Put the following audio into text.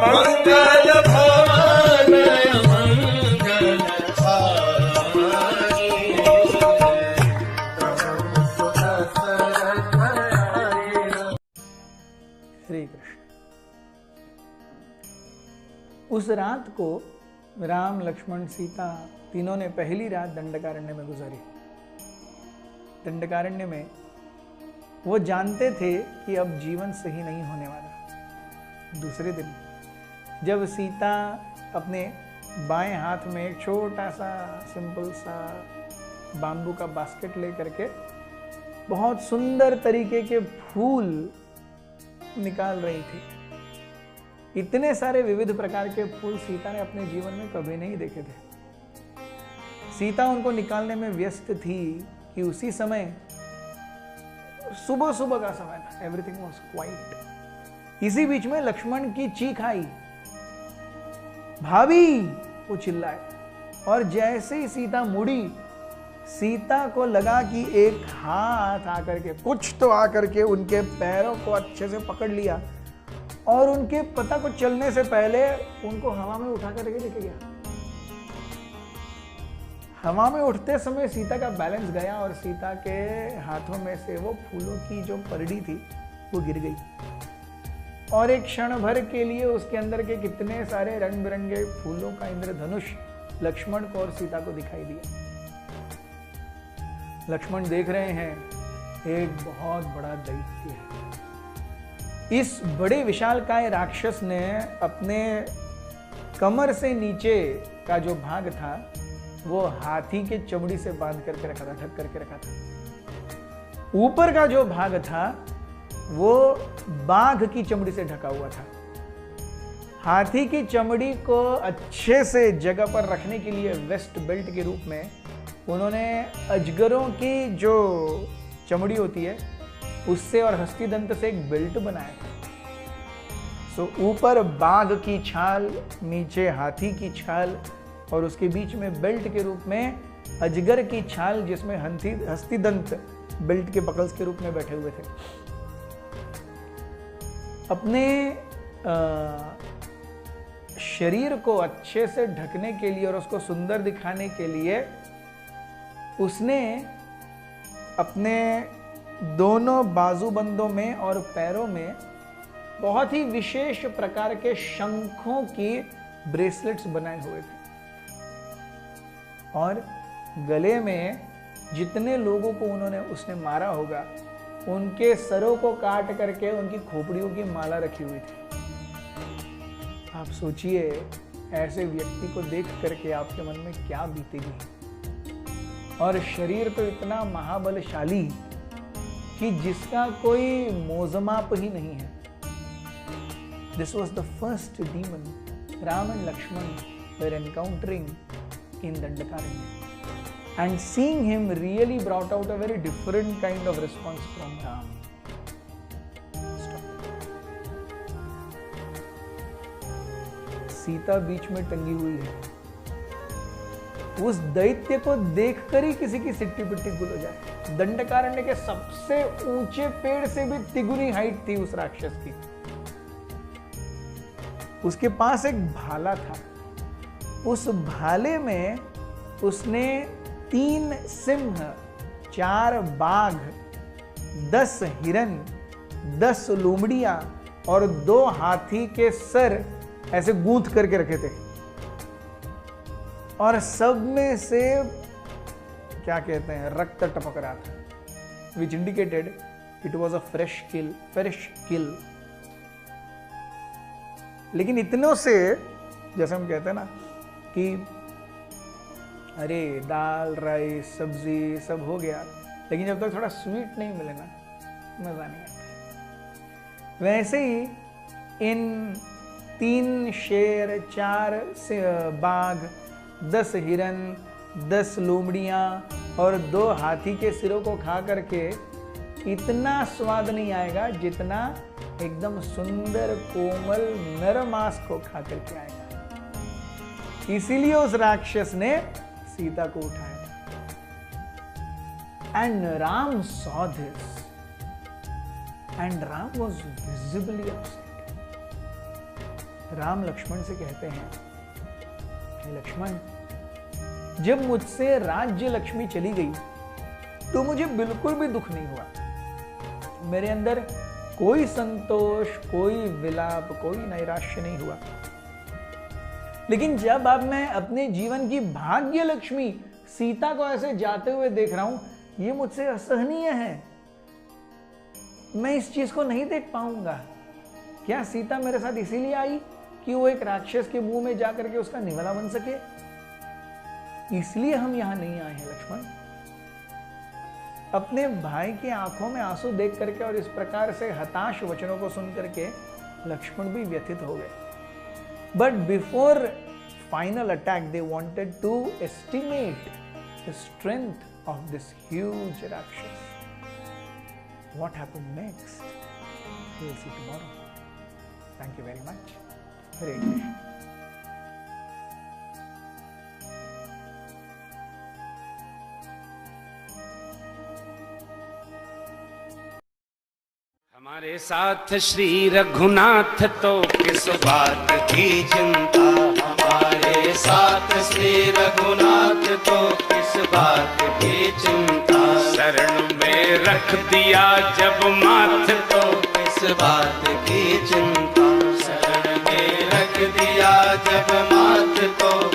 मंगल भवन श्री कृष्ण। उस रात को राम, लक्ष्मण, सीता तीनों ने पहली रात दंडकारण्य में गुजारी। दंडकारण्य में वो जानते थे कि अब जीवन सही नहीं होने वाला। दूसरे दिन जब सीता अपने बाएं हाथ में एक छोटा सा सिंपल सा बाम्बू का बास्केट लेकर के बहुत सुंदर तरीके के फूल निकाल रही थी। इतने सारे विविध प्रकार के फूल सीता ने अपने जीवन में कभी नहीं देखे थे। सीता उनको निकालने में व्यस्त थी कि उसी समय सुबह सुबह का समय था। Everything was quite. इसी बीच में लक्ष्मण की चीख आई, भाभी, वो चिल्लाए। और जैसे ही सीता मुड़ी, सीता को लगा कि एक हाथ आकर के, कुछ तो आकर के उनके पैरों को अच्छे से पकड़ लिया और उनके पता को चलने से पहले उनको हवा में उठा कर लेके गया। हवा में उठते समय सीता का बैलेंस गया और सीता के हाथों में से वो फूलों की जो परडी थी वो गिर गई। और एक क्षण भर के लिए उसके अंदर के कितने सारे रंग बिरंगे फूलों का इंद्रधनुष लक्ष्मण को और सीता को दिखाई दिया। लक्ष्मण देख रहे हैं एक बहुत बड़ा दैत्य है। इस बड़े विशालकाय राक्षस ने अपने कमर से नीचे का जो भाग था वो हाथी के चमड़ी से बांध करके रखा था, ढक करके रखा था। ऊपर का जो भाग था वो बाघ की चमड़ी से ढका हुआ था। हाथी की चमड़ी को अच्छे से जगह पर रखने के लिए वेस्ट बेल्ट के रूप में उन्होंने अजगरों की जो चमड़ी होती है उससे और हस्तिदंत से एक बेल्ट बनाया था। सो ऊपर बाघ की छाल, नीचे हाथी की छाल और उसके बीच में बेल्ट के रूप में अजगर की छाल, जिसमें हस्तिदंत बेल्ट के बकल्स के रूप में बैठे हुए थे। अपने शरीर को अच्छे से ढकने के लिए और उसको सुंदर दिखाने के लिए उसने अपने दोनों बाजूबंदों में और पैरों में बहुत ही विशेष प्रकार के शंखों की ब्रेसलेट्स बनाए हुए थे। और गले में जितने लोगों को उसने मारा होगा उनके सरों को काट करके उनकी खोपड़ियों की माला रखी हुई थी। आप सोचिए, ऐसे व्यक्ति को देख करके आपके मन में क्या बीतेगी। और शरीर तो इतना महाबलशाली कि जिसका कोई मोजमाप ही नहीं है। This was the first demon Ram and Lakshman were encountering in Dandakaranya. And seeing him really brought out a very different kind of response from Ram. Sita बीच में टंगी हुई है। उस दैत्य को देखकर ही किसी की सिट्टी पिट्टी गुल हो जाए। दंडकारण्य के सबसे ऊंचे पेड़ से भी तिगुनी हाइट थी उस राक्षस की। उसके पास एक भाला था। उस भाले में उसने 3 सिंह, 4 बाघ, 10 हिरन, 10 लोमड़ियां और 2 हाथी के सर ऐसे गूंथ करके रखे थे। और सब में से क्या कहते हैं, रक्त टपक रहा था, which indicated it was a fresh kill. लेकिन इतनों से, जैसे हम कहते हैं ना कि अरे दाल, राइस, सब्जी सब हो गया, लेकिन जब तक थोड़ा स्वीट नहीं मिले ना मजा नहीं आता। वैसे ही इन 3 शेर, 4 बाघ, 10 हिरन, 10 लोमड़ियां और 2 हाथी के सिरों को खा करके इतना स्वाद नहीं आएगा जितना एकदम सुंदर कोमल नर मांस को खा करके आएगा। इसीलिए उस राक्षस ने सीता को उठाया। And Ram saw this and Ram was visibly upset. Ram Lakshman से कहते हैं, हे लक्ष्मण, जब मुझसे राज्य लक्ष्मी चली गई तो मुझे बिल्कुल भी दुख नहीं हुआ। मेरे अंदर कोई संतोष, कोई विलाप, कोई नैराश्य नहीं हुआ। लेकिन जब अब मैं अपने जीवन की भाग्य लक्ष्मी सीता को ऐसे जाते हुए देख रहा हूं, ये मुझसे असहनीय है। मैं इस चीज को नहीं देख पाऊंगा। क्या सीता मेरे साथ इसीलिए आई कि वो एक राक्षस के मुंह में जाकर के उसका निवाला बन सके? इसलिए हम यहां नहीं आए हैं लक्ष्मण। अपने भाई की आंखों में आंसू देख करके और इस प्रकार से हताश वचनों को सुन करके लक्ष्मण भी व्यथित हो गए। But before final attack they wanted to estimate the strength of this huge rakshasa. What happened next? We'll see tomorrow. Thank you very much. Hare Krishna. हमारे साथ श्री रघुनाथ तो किस बात की चिंता। हमारे साथ श्री रघुनाथ तो किस बात की चिंता। शरण में रख दिया जब माथ तो किस बात की चिंता। शरण में रख दिया जब माथ तो